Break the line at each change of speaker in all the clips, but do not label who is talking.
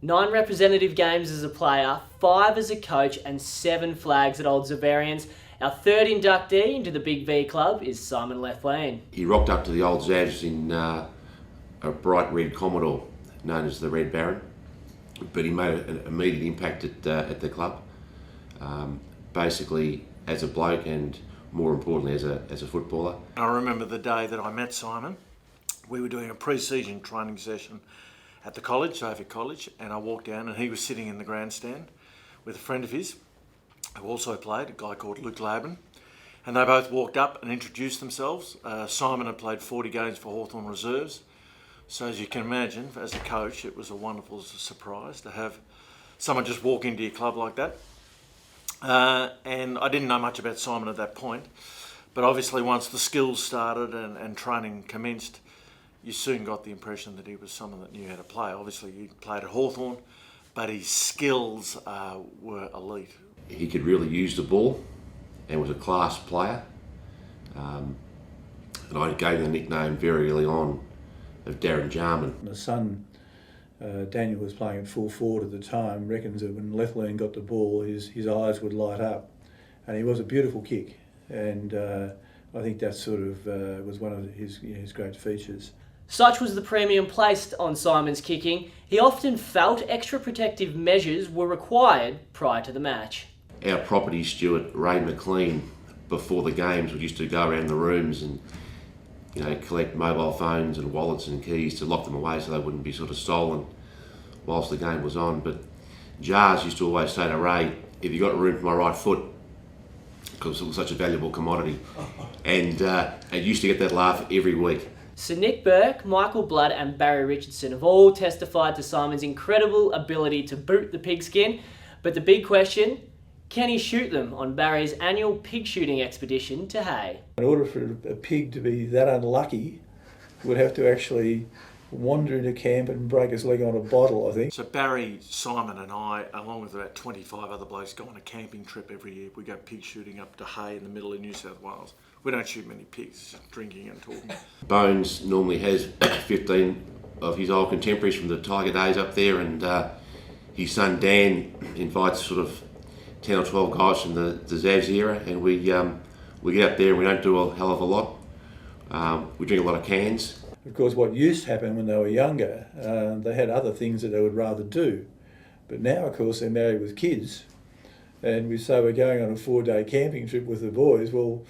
9 representative games as a player, 5 as a coach, and 7 flags at Old Xavs. Our third inductee into the Big V Club is Simon Lethlean.
He rocked up to the Old Xavs in a bright red Commodore known as the Red Baron, but he made an immediate impact at the club, basically as a bloke and more importantly as a footballer.
I remember the day that I met Simon. We were doing a pre-season training session at the college, Xavier College, and I walked down and he was sitting in the grandstand with a friend of his who also played, a guy called Old Xavs, and they both walked up and introduced themselves. Simon had played 40 games for Hawthorn Reserves, so as you can imagine, as a coach, it was a wonderful surprise to have someone just walk into your club like that. And I didn't know much about Simon at that point, but obviously once the skills started and training commenced, you soon got the impression that he was someone that knew how to play. Obviously he played at Hawthorn, but his skills were elite.
He could really use the ball and was a class player. And I gave him the nickname very early on of Darren Jarman.
My son, Daniel, was playing at full forward at the time, reckons that when Lethlean got the ball, his eyes would light up. And he was a beautiful kick. And I think that sort of was one of his great features.
Such was the premium placed on Simon's kicking, he often felt extra protective measures were required prior to the match.
Our property steward, Ray McLean, before the games, we used to go around the rooms and collect mobile phones and wallets and keys to lock them away so they wouldn't be sort of stolen whilst the game was on. But Jars used to always say to Ray, "Have you got room for my right foot?" Because it was such a valuable commodity. And I used to get that laugh every week.
Sir Nick Burke, Michael Blood and Barry Richardson have all testified to Simon's incredible ability to boot the pigskin, but the big question, can he shoot them on Barry's annual pig shooting expedition to Hay?
In order for a pig to be that unlucky, he would have to actually wander into camp and break his leg on a bottle, I think.
So Barry, Simon and I, along with about 25 other blokes, go on a camping trip every year. We go pig shooting up to Hay in the middle of New South Wales. We don't shoot many pigs, just drinking and talking.
Bones normally has 15 of his old contemporaries from the Tiger days up there, and his son Dan invites sort of 10 or 12 guys from the Xavs era, and we get up there and we don't do a hell of a lot. We drink a lot of cans.
Of course, what used to happen when they were younger, they had other things that they would rather do. But now, of course, they're married with kids, and we say we're going on a 4-day camping trip with the boys. Well,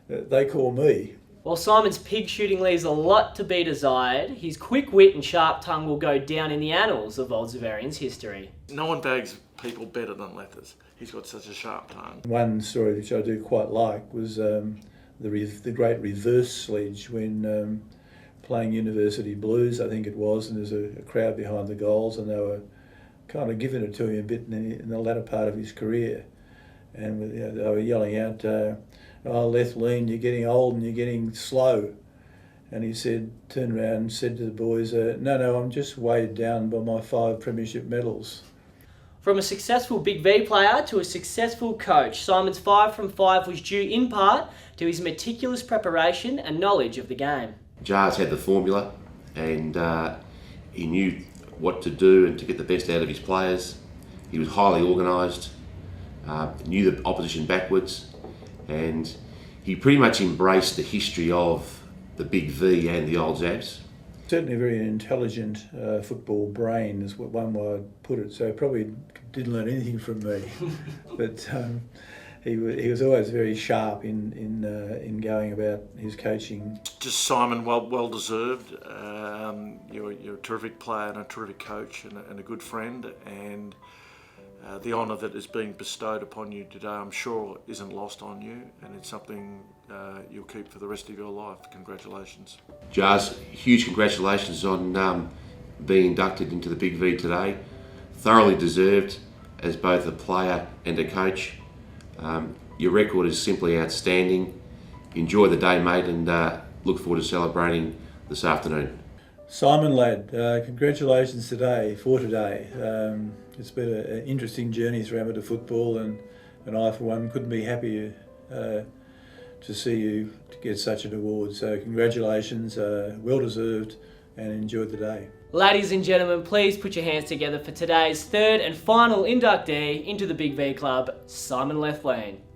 they call me.
While Simon's pig shooting leaves a lot to be desired, his quick wit and sharp tongue will go down in the annals of Old Xaverians history.
No one bags people better than Lethers. He's got such a sharp tongue.
One story which I do quite like was the great reverse sledge when playing University Blues, I think it was, and there's a crowd behind the goals, and they were kind of giving it to him a bit in the latter part of his career. And they were yelling out, "Oh, Lethlean, you're getting old and you're getting slow." And he turned around and said to the boys, no, I'm just weighed down by my 5 premiership medals.
From a successful Big V player to a successful coach, Simon's 5 from 5 was due in part to his meticulous preparation and knowledge of the game.
Jars had the formula, and he knew what to do and to get the best out of his players. He was highly organised, knew the opposition backwards, and he pretty much embraced the history of the Big V and the Old Xavs.
Certainly a very intelligent football brain is one way I'd put it, so probably didn't learn anything from me. But he was always very sharp in going about his coaching.
Just Simon, well deserved. You're a terrific player and a terrific coach and a good friend, and the honour that is being bestowed upon you today, I'm sure, isn't lost on you, and it's something you'll keep for the rest of your life. Congratulations.
Jars, huge congratulations on being inducted into the Big V today. Thoroughly deserved as both a player and a coach. Your record is simply outstanding. Enjoy the day, mate, and look forward to celebrating this afternoon.
Simon, lad, congratulations for today. It's been an interesting journey through amateur football, and I, for one, couldn't be happier to see you to get such an award. So congratulations, well deserved, and enjoy the day.
Ladies and gentlemen, please put your hands together for today's third and final inductee into the Big V Club, Simon Lethlean.